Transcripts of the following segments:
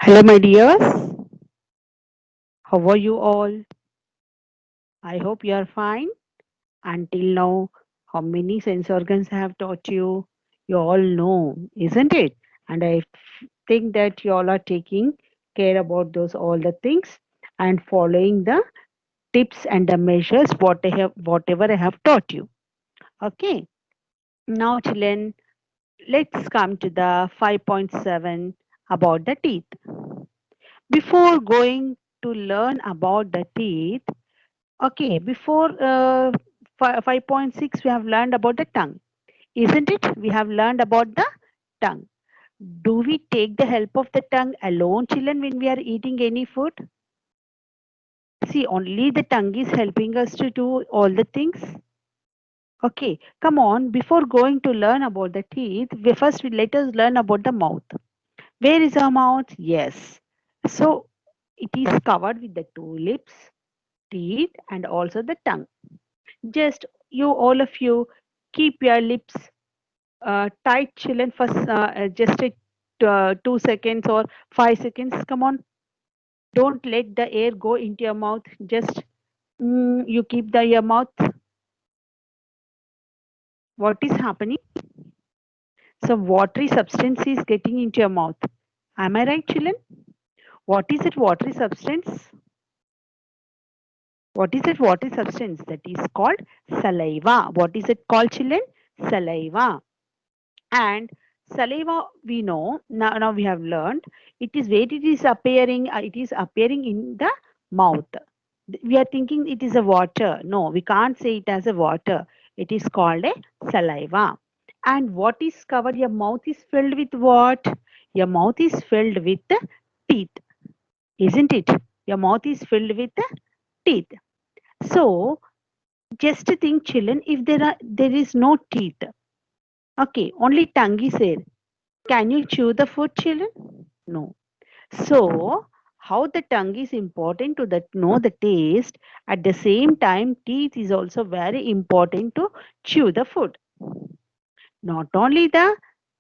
Hello, my dears. How are you all? I hope you are fine. Until now, how many sense organs I have taught you? You all know, isn't it? And I think that you all are taking care about those all the things and following the tips and the measures whatever I have taught you. Okay. Now, children, let's come to the 5.7 about the teeth. Before going to learn about the teeth, okay, before 5.6, we have learned about the tongue, isn't it? We have learned about the tongue. Do we take the help of the tongue alone, children, when we are eating any food? See, only the tongue is helping us to do all the things. Okay, come on. Before going to learn about the teeth, let us learn about the mouth. Where is our mouth? Yes. So it is covered with the two lips, teeth, and also the tongue. Just you, all of you, keep your lips tight, children, for just 2 seconds or 5 seconds. Come on, don't let the air go into your mouth. Just you keep your mouth. What is happening? Some watery substance is getting into your mouth. Am I right, children? What is it? Watery substance? What is it? Watery substance that is called saliva. What is it called, children? Saliva. And saliva, we know now we have learned it is where it is appearing in the mouth. We are thinking it is a water. No, we can't say it as a water. It is called a saliva. And what is covered? Your mouth is filled with what? Your mouth is filled with teeth, isn't it? Your mouth is filled with teeth. So just think, children, if there is no teeth, okay, only tongue is there. Can you chew the food, children? No. So, how the tongue is important to know the taste, at the same time, teeth is also very important to chew the food. Not only the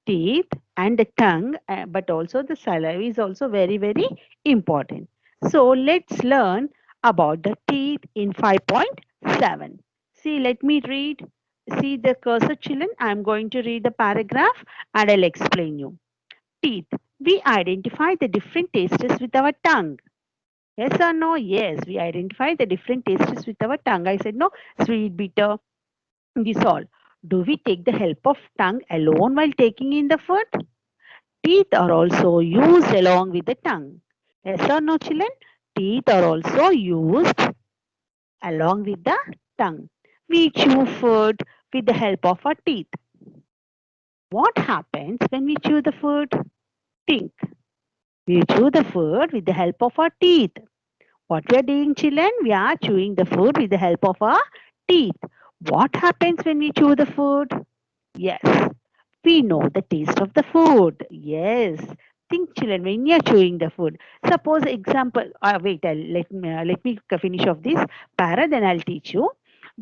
teeth and the tongue, but also the saliva is also very, very important. So, let's learn about the teeth in 5.7. See, let me read. See the cursor, children. I am going to read the paragraph and I'll explain you. Teeth. We identify the different tastes with our tongue. Yes or no? Yes, we identify the different tastes with our tongue. I said no, sweet, bitter, this all. Do we take the help of tongue alone while taking in the food? Teeth are also used along with the tongue. Yes or no, children? Teeth are also used along with the tongue. We chew food with the help of our teeth. What happens when we chew the food? Think. We chew the food with the help of our teeth. What we are doing, children? We are chewing the food with the help of our teeth. What happens when we chew the food? Yes, we know the taste of the food. Yes. Think, children, when you are chewing the food. Suppose, example, wait, let me finish off this para, then I'll teach you.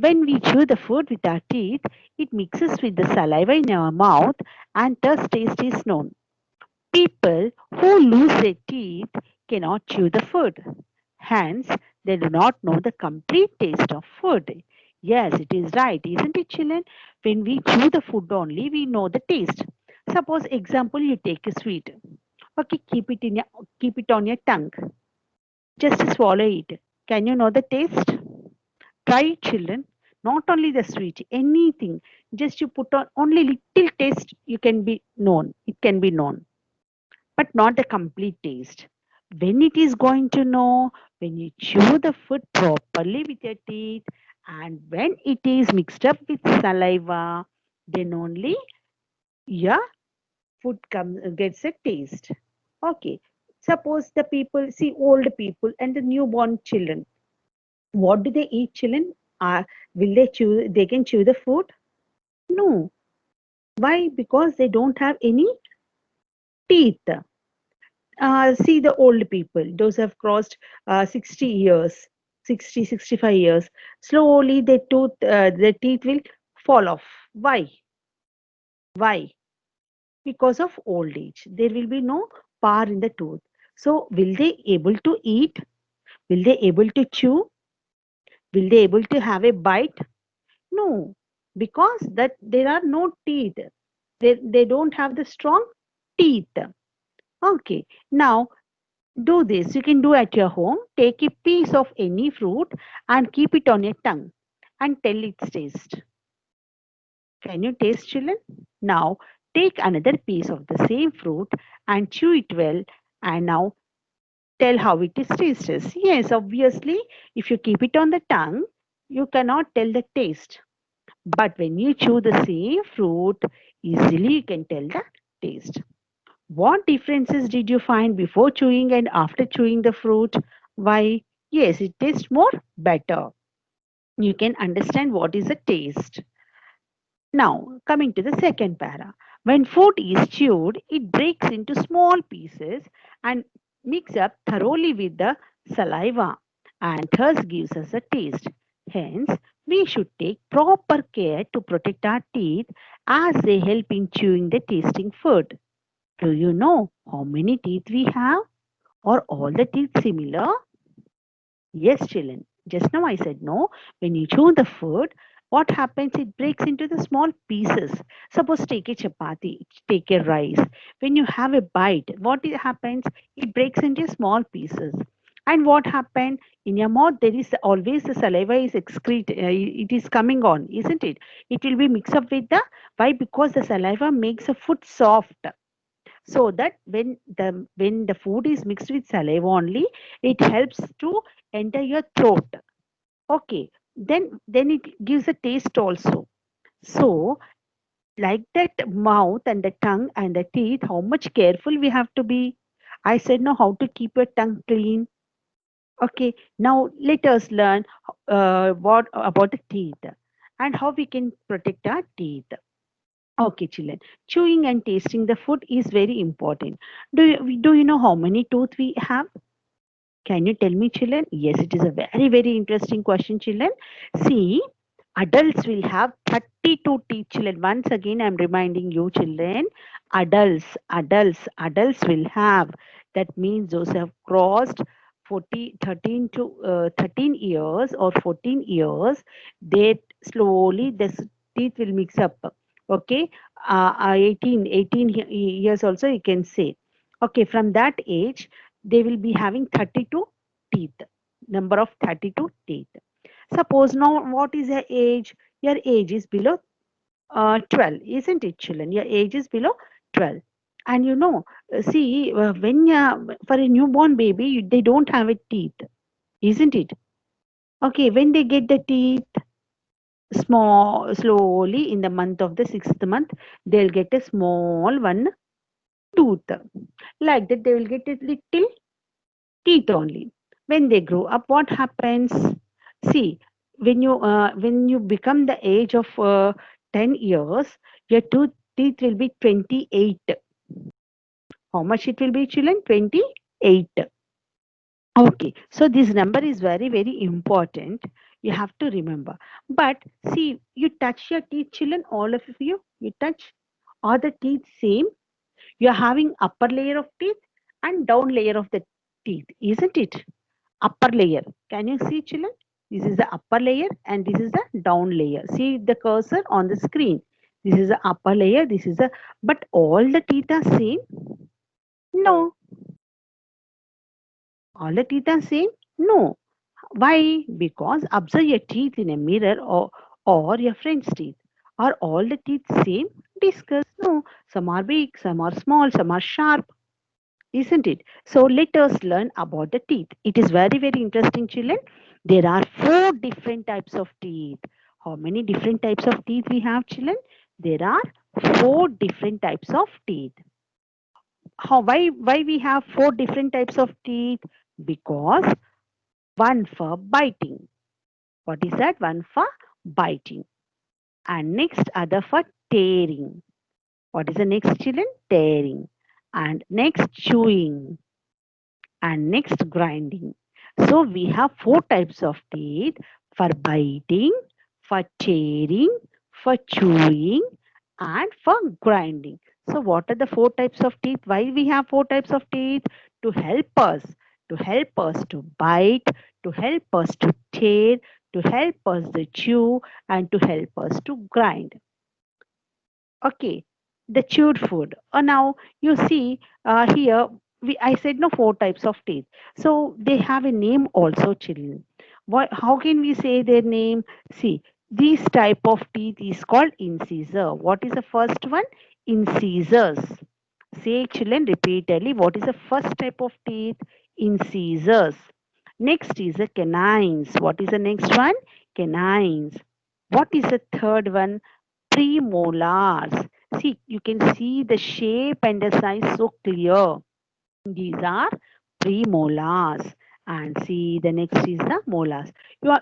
When we chew the food with our teeth, it mixes with the saliva in our mouth and thus taste is known. People who lose their teeth cannot chew the food. Hence, they do not know the complete taste of food. Yes, it is right, isn't it, children? When we chew the food only, we know the taste. Suppose, example, you take a sweet. Okay, keep it on your tongue. Just swallow it. Can you know the taste? Try it, children. Not only the sweet, anything. Just you put on only little taste. You can be known. It can be known, but not the complete taste. When it is going to know, when you chew the food properly with your teeth, and when it is mixed up with saliva, then only your food gets a taste. Okay. Suppose the people see old people and the newborn children. What do they eat, children? Will they chew? They can chew the food? No. Why? Because they don't have any teeth. See the old people, those have crossed 60 years, 60, 65 years. Slowly their teeth will fall off. Why? Why? Because of old age. There will be no power in the tooth. So will they able to eat? Will they able to chew? Will they able to have a bite? No, because that there are no teeth. They don't have the strong teeth. Okay, now do this. You can do at your home. Take a piece of any fruit and keep it on your tongue and tell its taste. Can you taste, children? Now take another piece of the same fruit and chew it well. And now tell how it is tastes. Yes, obviously, if you keep it on the tongue, you cannot tell the taste. But when you chew the same fruit, easily you can tell the taste. What differences did you find before chewing and after chewing the fruit? Why? Yes, it tastes more better. You can understand what is the taste. Now, coming to the second para. When food is chewed, it breaks into small pieces and mix up thoroughly with the saliva and thus gives us a taste. Hence, we should take proper care to protect our teeth as they help in chewing the tasting food. Do you know how many teeth we have? Are all the teeth similar? Yes, children. Just now I said no. When you chew the food, what happens? It breaks into the small pieces. Suppose take a chapati, take a rice. When you have a bite, happens? It breaks into small pieces. And what happened in your mouth? There is always the saliva is excrete. It is coming on, isn't it? It will be mixed up with the why? Because the saliva makes a food soft, so that when the food is mixed with saliva only, it helps to enter your throat. Okay, then it gives a taste also. So like that, mouth and the tongue and the teeth, how much careful we have to be. I said no, how to keep your tongue clean. Okay, now let us learn what about the teeth and how we can protect our teeth. Okay, children. Chewing and tasting the food is very important. Do you know how many teeth we have? Can you tell me, children? Yes, it is a very, very interesting question, children. See, adults will have 32 teeth, children. Once again, I'm reminding you, children. Adults will have. That means those have crossed 13 years or 14 years. They slowly, this teeth will mix up. Okay, 18 years also you can say. Okay, from that age, they will be having 32 teeth, number of 32 teeth. Suppose now what is your age? Your age is below 12, isn't it, children? Your age is below 12. And see, when for a newborn baby, they don't have a teeth, isn't it? Okay, when they get the teeth, small, slowly in the month of the sixth month, they'll get a small one tooth. Like that, they will get a little teeth only. When they grow up, what happens? See, when you become the age of 10 years, your teeth will be 28. How much it will be, children? 28. Okay, so this number is very, very important. You have to remember. But see, you touch your teeth, children, all of you touch. Are the teeth same? You're having upper layer of teeth and down layer of the teeth, isn't it? Upper layer. Can you see, children? This is the upper layer and this is the down layer. See the cursor on the screen. This is the upper layer. This is the. But all the teeth are same? No. All the teeth are same? No. Why? Because observe your teeth in a mirror or your friend's teeth. Are all the teeth same? Discuss. No. Some are big, some are small, some are sharp, isn't it? So let us learn about the teeth. It is very, very interesting, children. There are four different types of teeth. How many different types of teeth we have, children? There are four different types of teeth. Why we have four different types of teeth? Because one for biting. What is that? One for biting. And next other for tearing. What is the next, children? Tearing. And next chewing. And next grinding. So we have four types of teeth: for biting, for tearing, for chewing, and for grinding. So what are the four types of teeth? Why we have four types of teeth? To help us, to bite, to help us to tear, to help us to chew, and to help us to grind. Okay, the chewed food. Now you see here I said no four types of teeth. So they have a name also, children. How can we say their name? See, this type of teeth is called incisor. What is the first one? Incisors. Say, children, repeatedly. What is the first type of teeth? Incisors. Next is the canines. What is the next one? Canines. What is the third one? Premolars. See, you can see the shape and the size so clear. These are premolars. And see, the next is the molars.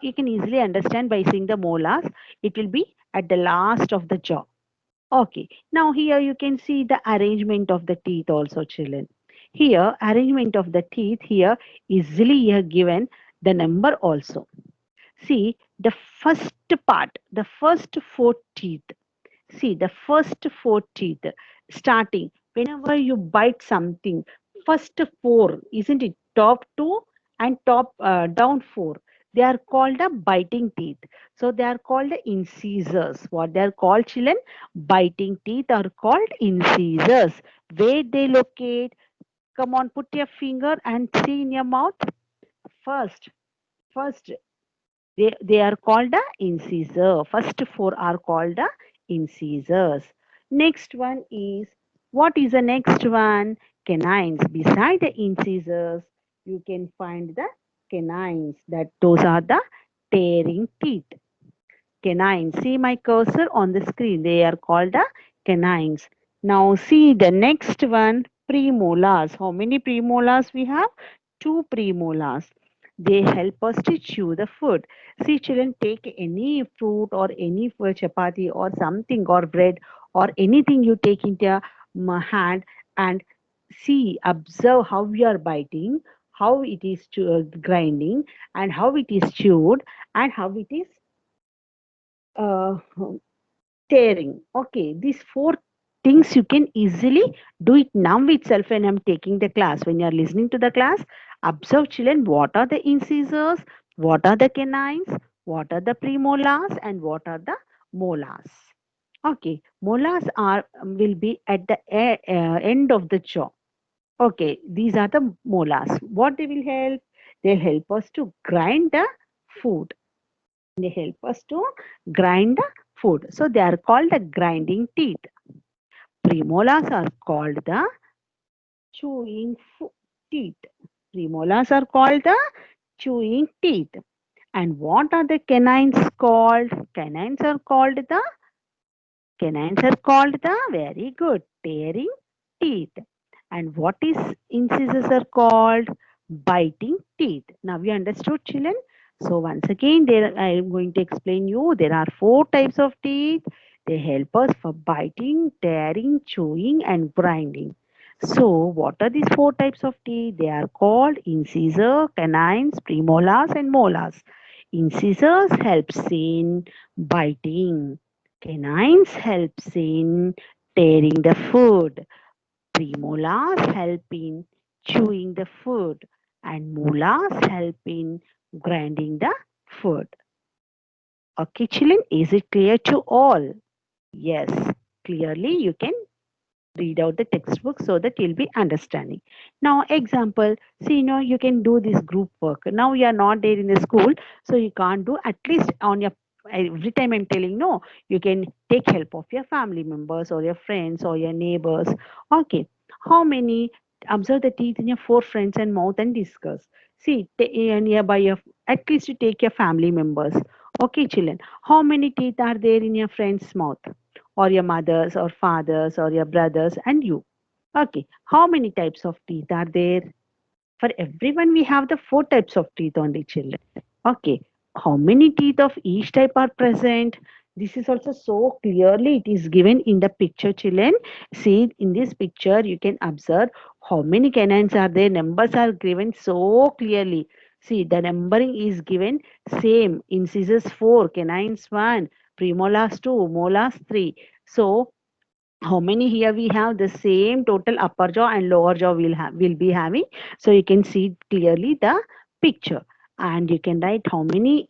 You can easily understand by seeing the molars. It will be at the last of the jaw. Okay, now here you can see the arrangement of the teeth also, children. Here, arrangement of the teeth here easily here given the number also. See, the first part, the first four teeth. See, the first four teeth starting whenever you bite something, first four, isn't it? Top two and top down four. They are called the biting teeth. So they are called the incisors. What they are called, children? Biting teeth are called incisors. Where they locate? Come on, put your finger and see in your mouth. First, first they are called the incisor. First four are called the incisors. Next one is, what is the next one? Canines. Beside the incisors, you can find the canines. That those are the tearing teeth. Canines. See my cursor on the screen. They are called the canines. Now see the next one, premolars. How many premolars we have? Two premolars. They help us to chew the food. See, children, take any fruit or any chapati or something or bread or anything you take into your hand and see, observe how we are biting, how it is grinding, and how it is chewed, and how it is uh, tearing. Okay, these four things you can easily do it now itself when I'm taking the class. When you're listening to the class, observe, children, what are the incisors, what are the canines, what are the premolars, and what are the molars. Okay, molars are will be at the end of the jaw. Okay, these are the molars. What they will help? They'll help us to grind the food. They help us to grind the food. So they are called the grinding teeth. Premolars are called the chewing teeth. Premolars are called the chewing teeth. And what are the canines called? Canines are called the very good tearing teeth. And what is incisors are called? Biting teeth. Now we understood, children. So once again, there I am going to explain you. There are four types of teeth. They help us for biting, tearing, chewing, and grinding. So what are these four types of teeth? They are called incisor, canines, premolars, and molars. Incisors helps in biting. Canines helps in tearing the food. Premolars help in chewing the food. And molars help in grinding the food. Okay, children, is it clear to all? Yes, clearly you can read out the textbook so that you'll be understanding. Now, example, see, you can do this group work. Now you are not there in the school, so you can't do at least on your every time I'm telling no, you can take help of your family members or your friends or your neighbors. Okay, how many? Observe the teeth in your four friends and mouth and discuss. See, nearby your at least you take your family members. Okay, children, how many teeth are there in your friend's mouth? Or your mothers or fathers or your brothers and you. Okay, how many types of teeth are there? For everyone, we have the four types of teeth only, children. Okay, how many teeth of each type are present? This is also so clearly it is given in the picture, children. See, in this picture, you can observe how many canines are there. Numbers are given so clearly. See, the numbering is given same. Incisors 4, canines 1, premolars 2, molars 3. So, How many here we have? The same total upper jaw and lower jaw will be having. So you can see clearly the picture, and you can write how many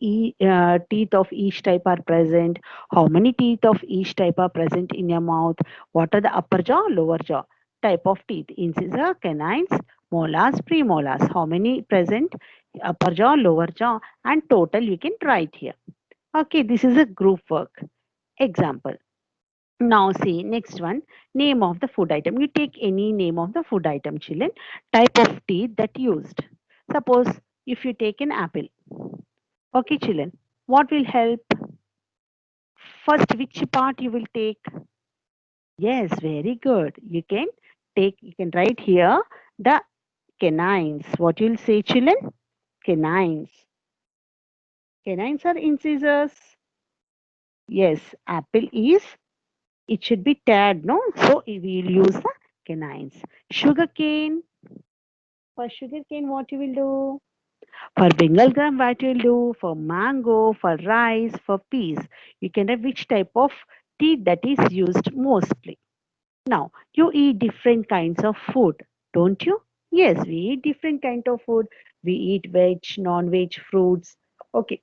teeth of each type are present, how many teeth of each type are present in your mouth, what are the upper jaw, lower jaw type of teeth, incisor, canines, molars, premolars, how many present, upper jaw, lower jaw, and total you can write here. Okay, this is a group work example. Now see next one, name of the food item. You take any name of the food item, children. Type of teeth that used. Suppose if you take an apple. Okay, children. What will help? First, which part you will take? Yes, very good. You can write here the canines. What you will say, children? Canines. Canines are incisors. Yes, apple is, it should be tad, no? So we will use the canines. Sugar cane. For sugarcane, what you will do? For Bengal gram, what you will do? For mango, for rice, for peas. You can have which type of tea that is used mostly. Now, you eat different kinds of food, don't you? Yes, we eat different kind of food. We eat veg, non-veg, fruits. Okay,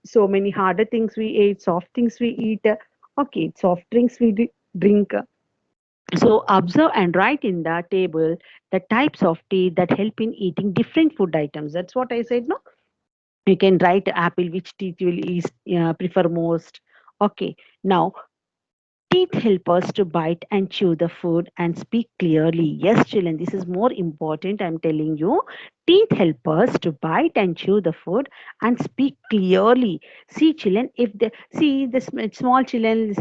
so many harder things we eat, soft things we eat. Okay, soft drinks we drink. So observe and write in the table the types of tea that help in eating different food items. That's what I said, no? You can write apple, which teeth you will eat, prefer most. Okay. Now teeth help us to bite and chew the food and speak clearly. Yes, children, this is more important. I'm telling you. Teeth help us to bite and chew the food and speak clearly. See, children, if the see the small children,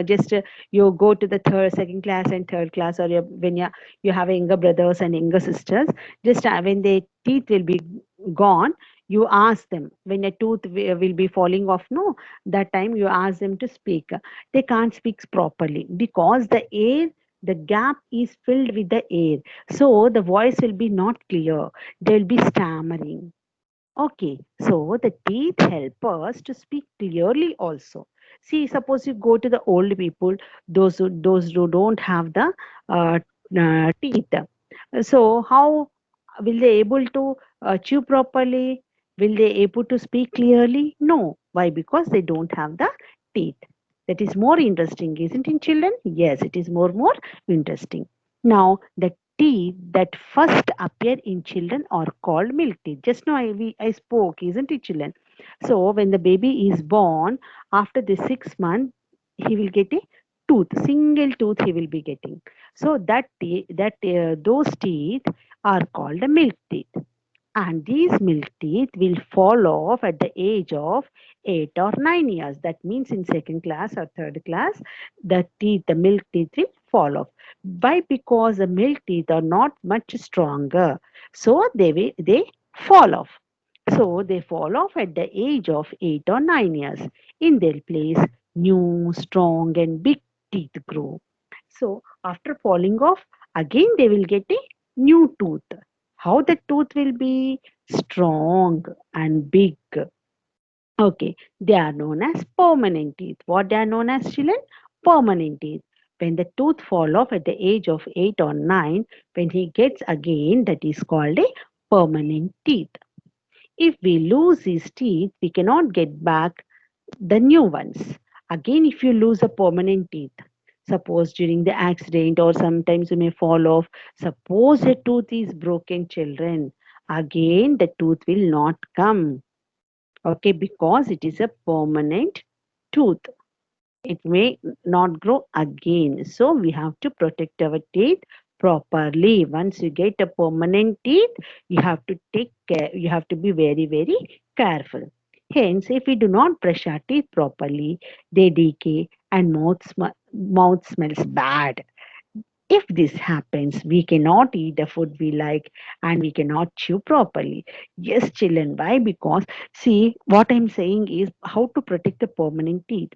just you go to the second class and third class, or when you have younger brothers and younger sisters, just when their teeth will be gone, you ask them when a tooth will be falling off. No, that time you ask them to speak. They can't speak properly because the gap is filled with the air, so the voice will be not clear, they'll be stammering. Okay, so the teeth help us to speak clearly also. See, suppose you go to the old people, those who don't have the uh, teeth. So how will they able to chew properly? Will they able to speak clearly? No. Why? Because they don't have the teeth. That is more interesting, isn't it, children? Yes, it is more interesting. Now the teeth that first appear in children are called milk teeth. Just now I spoke, isn't it, children? So when the baby is born, after the 6 month, he will get a tooth, single tooth he will be getting. So those teeth are called the milk teeth, and these milk teeth will fall off at the age of 8 or 9 years. That means in second class or third class, the milk teeth will fall off. Why? Because the milk teeth are not much stronger, so they fall off. So they fall off at the age of 8 or 9 years. In their place, new, strong, and big teeth grow. So after falling off, again they will get a new tooth. How the tooth will be? Strong and big. Okay, they are known as permanent teeth. What they are known as, children? Permanent teeth. When the tooth fall off at the age of 8 or 9, when he gets again, that is called a permanent teeth. If we lose these teeth, we cannot get back the new ones. Again, if you lose a permanent teeth, suppose during the accident or sometimes you may fall off, suppose a tooth is broken, children, again the tooth will not come. Okay, because it is a permanent tooth. It may not grow again. So we have to protect our teeth properly. Once you get a permanent teeth, you have to take care, you have to be very careful. Hence, if we do not brush our teeth properly, they decay and mouth smells bad. If this happens, we cannot eat the food we like and we cannot chew properly. Yes, children, why? Because see, what I'm saying is how to protect the permanent teeth.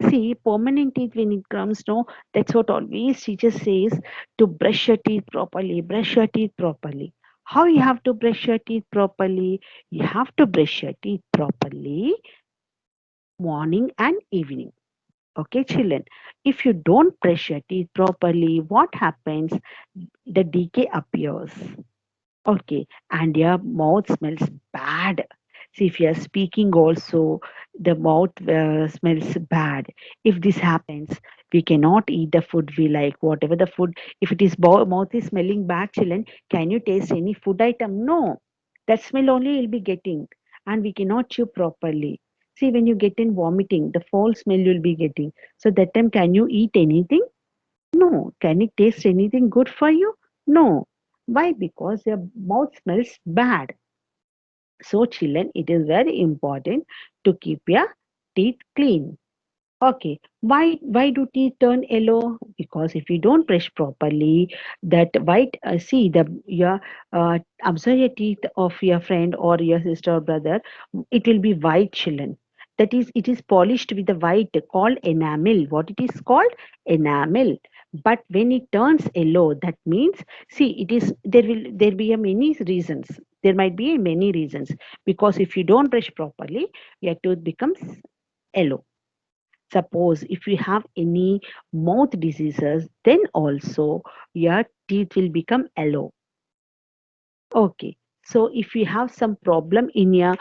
See, permanent teeth when it comes, no, that's what always teacher says, to brush your teeth properly, brush your teeth properly. How you have to brush your teeth properly? You have to brush your teeth properly morning and evening. Okay, children. If you don't brush your teeth properly, what happens? The decay appears. Okay, and your mouth smells bad. See, if you are speaking also, the mouth smells bad. If this happens, we cannot eat the food we like. Whatever the food, if it is mouth is smelling bad, children, can you taste any food item? No, that smell only you'll be getting, and we cannot chew properly. See, when you get in vomiting, the foul smell you'll be getting. So that time, can you eat anything? No. Can it taste anything good for you? No. Why? Because your mouth smells bad. So, children, it is very important to keep your teeth clean. Okay. Why do teeth turn yellow? Because if you don't brush properly, that white see the your observe your teeth of your friend or your sister or brother, it will be white, children. That is, it is polished with the white called enamel. What it is called? Enamel. But when it turns yellow, that means, see, it is there be a many reasons. There might be many reasons, because if you don't brush properly, your tooth becomes yellow. Suppose if you have any mouth diseases, then also your teeth will become yellow. Okay. So if you have some problem in your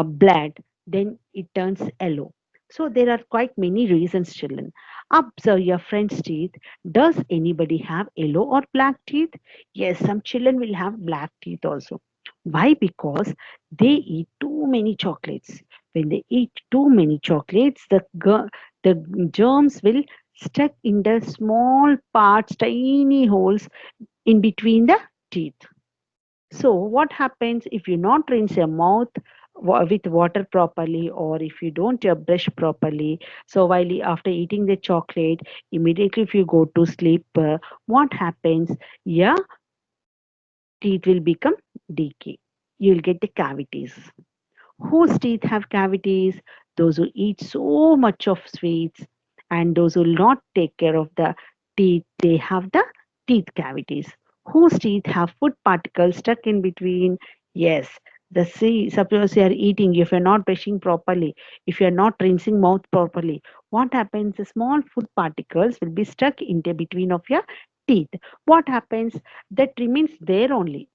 blood, then it turns yellow. So there are quite many reasons, children. Observe your friend's teeth. Does anybody have yellow or black teeth? Yes, some children will have black teeth also. Why? Because they eat too many chocolates. When they eat too many chocolates, the germs will stuck in the small parts, tiny holes in between the teeth. So, what happens if you not rinse your mouth with water properly, or if you don't brush properly? So, after eating the chocolate, immediately if you go to sleep, what happens? Your teeth will become decay. You'll get the cavities. Whose teeth have cavities? Those who eat so much of sweets, and those who will not take care of the teeth, they have the teeth cavities. Whose teeth have food particles stuck in between? Yes. The see, suppose you are eating, if you're not brushing properly, if you're not rinsing mouth properly, what happens? The small food particles will be stuck in the between of your teeth. What happens? That remains there only.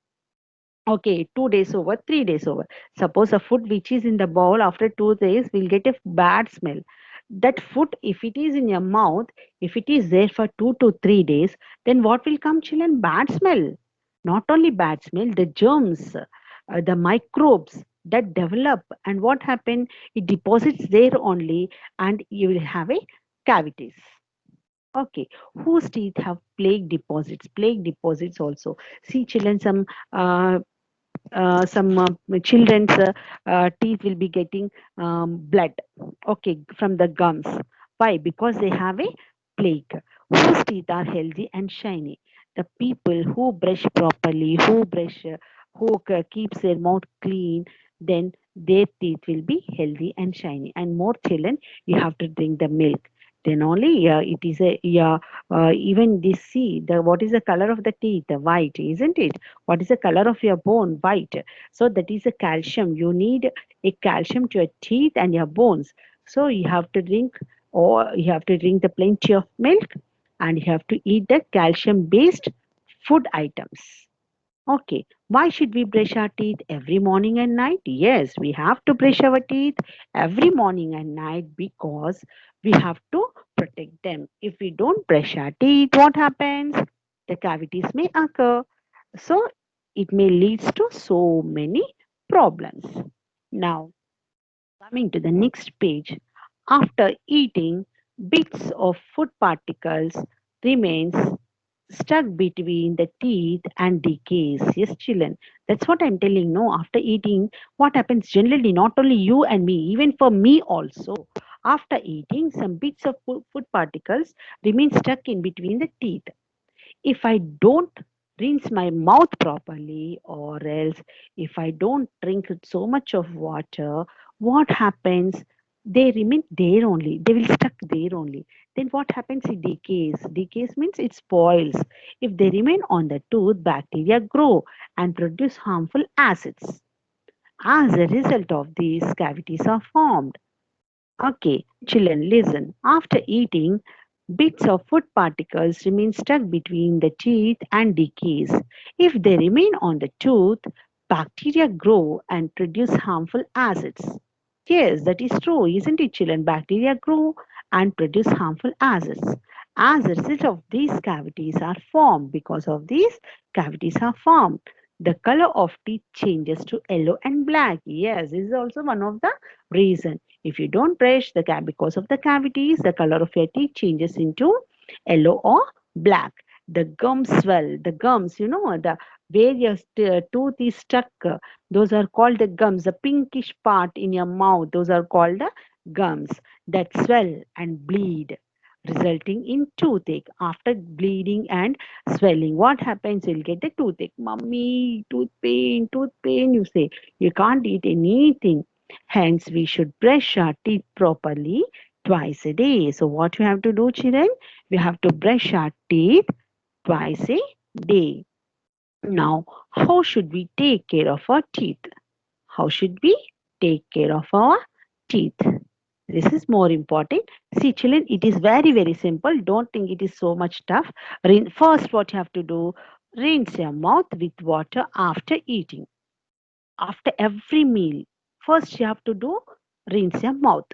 Okay, 2 days over, 3 days over. Suppose a food which is in the bowl after 2 days will get a bad smell. That food, if it is in your mouth, if it is there for 2 to 3 days, then what will come, children? Bad smell. Not only bad smell, the germs, the microbes that develop, and what happen? It deposits there only, and you will have a cavities. Okay, whose teeth have plaque deposits? Plaque deposits also. See, children, some children's teeth will be getting blood, okay, from the gums. Why? Because they have a plague. Whose teeth are healthy and shiny? The people who brush properly, who keeps their mouth clean, then their teeth will be healthy and shiny. And more, children, you have to drink the milk, then only it is a, even this, see, the what is the color of the teeth? The white, isn't it? What is the color of your bone? White. So that is a calcium. You need a calcium to your teeth and your bones. So you have to drink, or you have to drink the plenty of milk, and you have to eat the calcium based food items. Okay, why should we brush our teeth every morning and night? Yes, we have to brush our teeth every morning and night because we have to protect them. If we don't brush our teeth, what happens? The cavities may occur. So it may lead to so many problems. Now, coming to the next page, after eating, bits of food particles remains stuck between the teeth and decays. Yes, children. That's what I'm telling. No, after eating, what happens generally, not only you and me, even for me also. After eating, some bits of food particles remain stuck in between the teeth. If I don't rinse my mouth properly, or else if I don't drink so much of water, what happens? They remain there only. They will stuck there only. Then what happens? It decays. Decays means it spoils. If they remain on the tooth, bacteria grow and produce harmful acids. As a result of these, cavities are formed. Okay, children, listen. After eating, bits of food particles remain stuck between the teeth and decays. If they remain on the tooth, bacteria grow and produce harmful acids. Yes, that is true, isn't it, children? Bacteria grow and produce harmful acids. As a result of these cavities are formed, because of these cavities are formed, the color of teeth changes to yellow and black. Yes, this is also one of the reason. If you don't brush because of the cavities, the color of your teeth changes into yellow or black. The gums swell. The gums, the where your tooth is stuck, those are called the gums. The pinkish part in your mouth, those are called the gums that swell and bleed, resulting in toothache. After bleeding and swelling, what happens? You'll get the toothache. Mummy, tooth pain, you say. You can't eat anything. Hence, we should brush our teeth properly twice a day. So, what you have to do, children? We have to brush our teeth twice a day. Now, how should we take care of our teeth? How should we take care of our teeth? This is more important. See, children, it is very, very simple. Don't think it is so much tough. First, what you have to do, rinse your mouth with water after eating. After every meal, first you have to do rinse your mouth.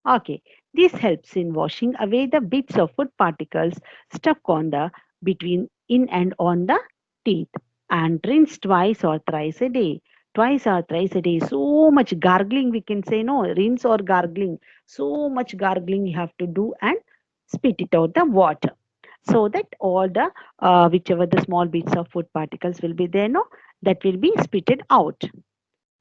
Okay, this helps in washing away the bits of food particles stuck on the between in and on the teeth, and rinse twice or thrice a day. Twice or thrice a day. So much gargling we can say, no, rinse or gargling. So much gargling you have to do and spit it out the water, so that all the whichever the small bits of food particles will be there, no, that will be spitted out.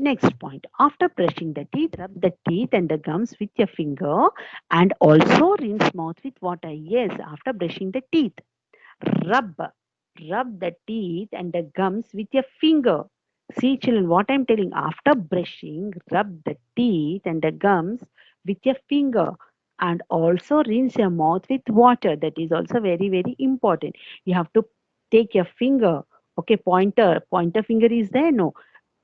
Next point, after brushing the teeth, rub the teeth and the gums with your finger and also rinse mouth with water. Yes, after brushing the teeth, rub, rub the teeth and the gums with your finger. See, children, what I'm telling, after brushing, rub the teeth and the gums with your finger and also rinse your mouth with water. That is also very, very important. You have to take your finger, okay, pointer finger is there, no,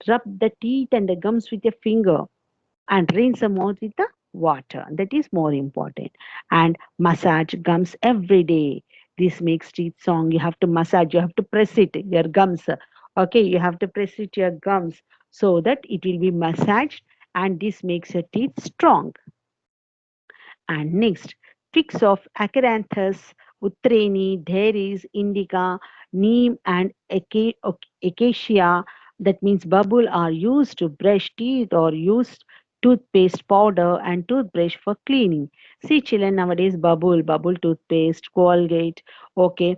rub the teeth and the gums with your finger and rinse the mouth with the water. That is more important. And massage gums every day. This makes teeth strong. You have to massage, you have to press it, your gums. Okay, you have to press it your gums so that it will be massaged, and this makes your teeth strong. And next, twigs of Acaranthus, Utreni, Dheris, Indica, Neem, and Acacia, that means bubble, are used to brush teeth or used toothpaste powder and toothbrush for cleaning. See, children, nowadays bubble toothpaste, Colgate, okay,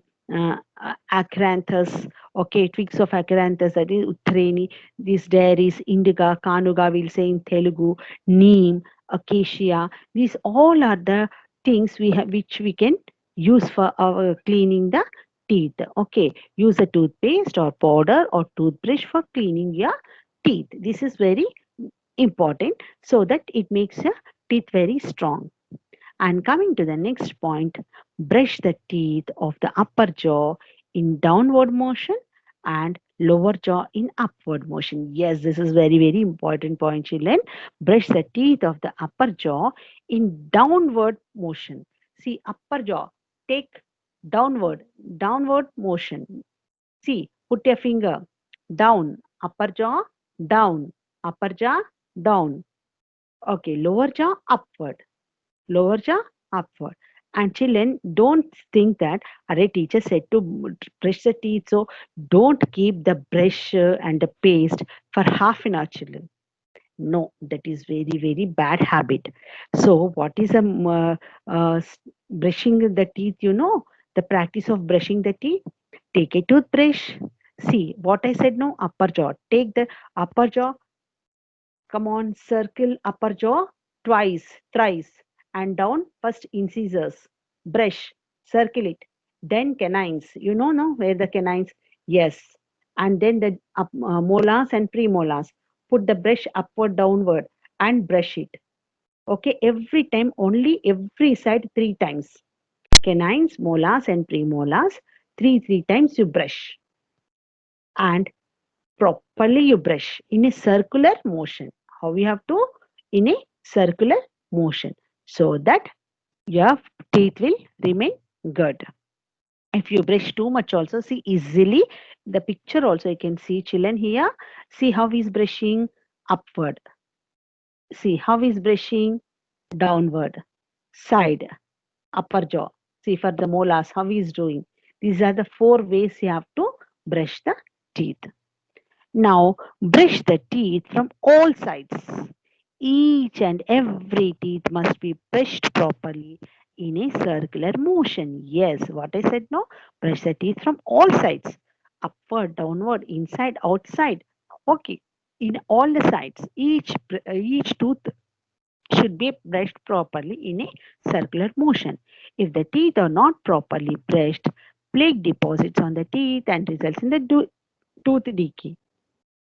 Acaranthus, okay, twigs of Acaranthus, that is Utreni, these dairies, Indica, Kanuga, we'll say in Telugu, Neem, Acacia, these all are the things we have which we can use for our cleaning the teeth. Okay, use a toothpaste or powder or toothbrush for cleaning your teeth. This is very important so that it makes your teeth very strong. And coming to the next point, brush the teeth of the upper jaw in downward motion and lower jaw in upward motion. Yes, this is very, very important point, children. Brush the teeth of the upper jaw in downward motion. See, upper jaw, take downward motion. See, put your finger down, upper jaw, down, upper jaw, down. Okay, lower jaw, upward, lower jaw upward. And children, don't think that a teacher said to brush the teeth, so don't keep the brush and the paste for half an hour, children. No, that is very, very bad habit. So what is brushing the teeth, the practice of brushing the teeth? Take a toothbrush. See what I said, no, upper jaw, take the upper jaw. Come on, circle upper jaw twice, thrice, and down first incisors. Brush, circle it. Then canines. You know, no, where the canines? Yes. And then the molars and premolars. Put the brush upward, downward, and brush it. Okay, every time, only every side three times. Canines, molars, and premolars. Three times you brush. And properly you brush in a circular motion. How we have to? In a circular motion, so that your teeth will remain good. If you brush too much also, see easily the picture also you can see children here. See how he's brushing upward. See how he's brushing downward, side, upper jaw. See for the molars how he's doing. These are the four ways you have to brush the teeth. Now brush the teeth from all sides. Each and every teeth must be brushed properly in a circular motion. Yes, what I said no? Brush the teeth from all sides. Upward, downward, inside, outside. Okay. In all the sides. Each tooth should be brushed properly in a circular motion. If the teeth are not properly brushed, plaque deposits on the teeth and results in the tooth decay.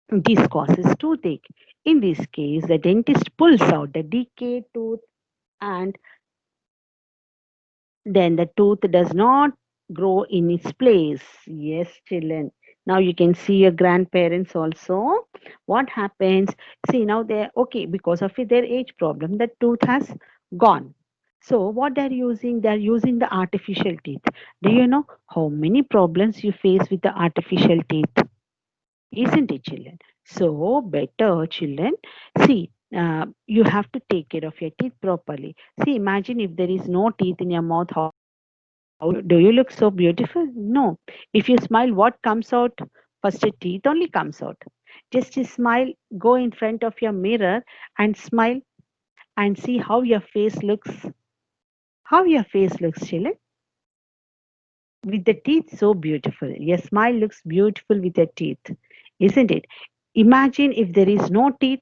This causes toothache. In this case, the dentist pulls out the decayed tooth and then the tooth does not grow in its place. Yes, children. Now you can see your grandparents also. What happens? See, now they're okay because of their age problem, the tooth has gone. So, what they're using? They're using the artificial teeth. Do you know how many problems you face with the artificial teeth? Isn't it, children? So, better, children. See, you have to take care of your teeth properly. See, imagine if there is no teeth in your mouth, how do you look so beautiful? No. If you smile, what comes out? First, your teeth only comes out. Just a smile, go in front of your mirror and smile and see how your face looks. How your face looks, children, with the teeth so beautiful. Your smile looks beautiful with your teeth, isn't it? Imagine if there is no teeth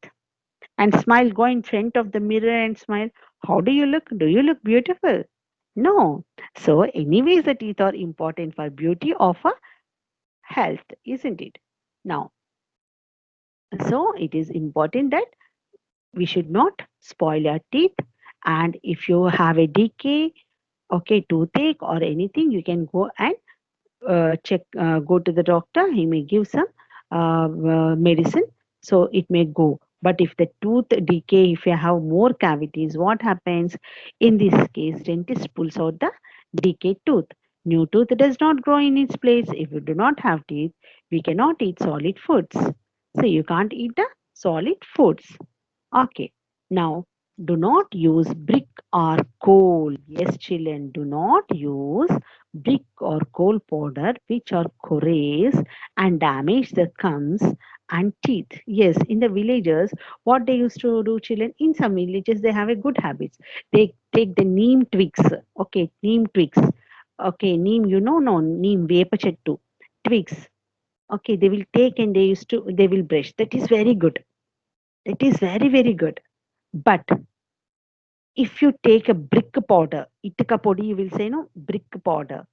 and smile, go in front of the mirror and smile. How do you look? Do you look beautiful? No. So, anyways, the teeth are important for beauty of a health, isn't it? Now, so it is important that we should not spoil our teeth. And if you have a decay, okay, toothache or anything, you can go and go to the doctor. He may give some medicine, so it may go. But if the tooth decay, if you have more cavities, what happens? In this case, dentist pulls out the decayed tooth. New tooth does not grow in its place. If you do not have teeth, we cannot eat solid foods. So you can't eat the solid foods. Okay. Now, do not use brick or coal. Yes, children, do not use brick or coal powder which are corrosive and damage the gums and teeth. Yes, in the villages, what they used to do, children, in some villages, they have a good habits. They take the neem twigs. Okay, neem twigs. Okay, neem, no, neem, vepachettu twigs. Okay, they will take and they will brush. That is very good. That is very, very good. But if you take a brick powder, itika podi, you will say no, brick powder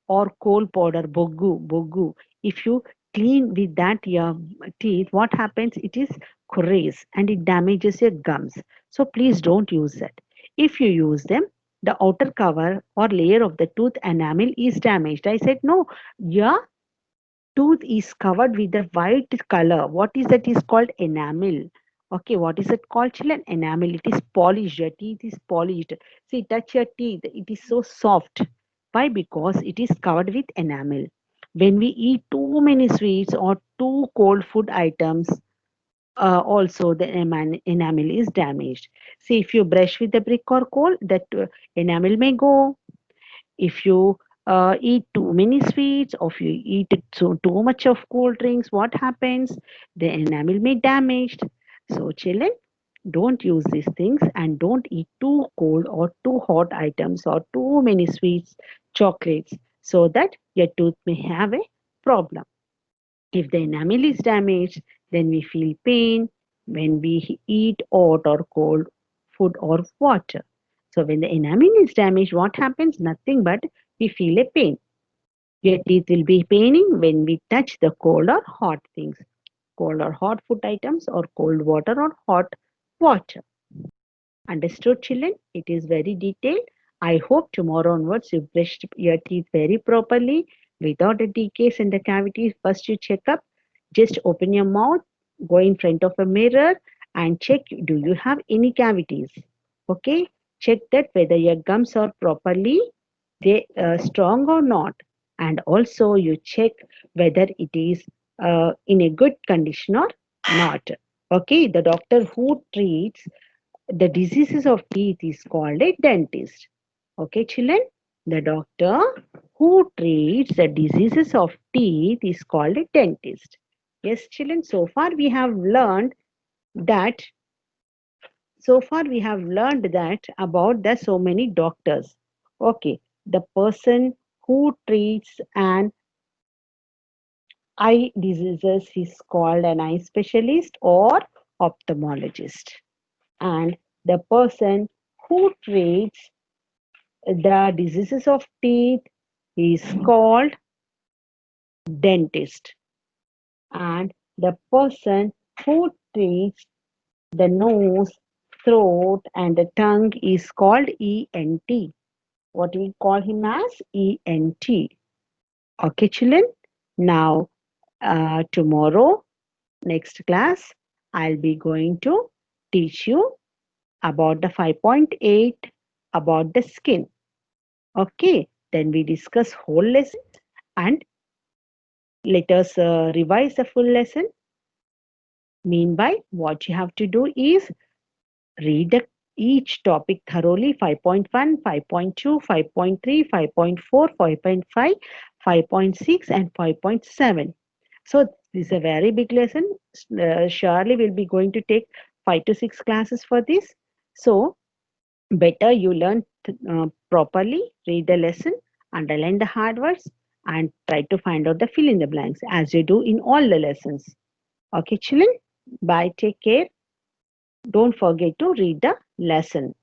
or coal powder, bogu. If you clean with that your teeth, what happens? It is corrosive and it damages your gums. So please don't use that. If you use them, the outer cover or layer of the tooth enamel is damaged. I said no, your tooth is covered with a white color. What is that? Is called enamel. Okay, what is it called, children? Enamel. It is polished. Your teeth is polished. See, touch your teeth. It is so soft. Why? Because it is covered with enamel. When we eat too many sweets or too cold food items, also the enamel is damaged. See, if you brush with the brick or coal, that enamel may go. If you eat too many sweets or if you eat too much of cold drinks, what happens? The enamel may damaged. So children, don't use these things and don't eat too cold or too hot items or too many sweets, chocolates, so that your tooth may have a problem. If the enamel is damaged, then we feel pain when we eat hot or cold food or water. So when the enamel is damaged, what happens? Nothing but we feel a pain. Your teeth will be paining when we touch the cold or hot things, cold or hot food items or cold water or hot water. Understood, children? It is very detailed. I hope tomorrow onwards you brushed your teeth very properly without the decays and the cavities. First, you check up. Just open your mouth, go in front of a mirror, and check do you have any cavities. Okay, check that whether your gums are properly they strong or not, and also you check whether it is in a good condition or not. Okay, the doctor who treats the diseases of teeth is called a dentist. Okay, children, the doctor who treats the diseases of teeth is called a dentist. Yes, children, that so far we have learned that about the so many doctors. Okay, the person who treats an eye diseases is called an eye specialist or ophthalmologist, and the person who treats the diseases of teeth is called dentist, and the person who treats the nose, throat, and the tongue is called ENT. What we call him as ENT. Okay, children. Now, tomorrow, next class, I'll be going to teach you about the 5.8 about the skin. Okay, then we discuss whole lesson and let us revise the full lesson. Meanwhile, what you have to do is read each topic thoroughly 5.1, 5.2, 5.3, 5.4, 5.5, 5.6, and 5.7. So, this is a very big lesson. Surely we'll be going to take 5 to 6 classes for this. So, better you learn properly, read the lesson, underline the hard words, and try to find out the fill in the blanks as you do in all the lessons. Okay, children? Bye. Take care. Don't forget to read the lesson.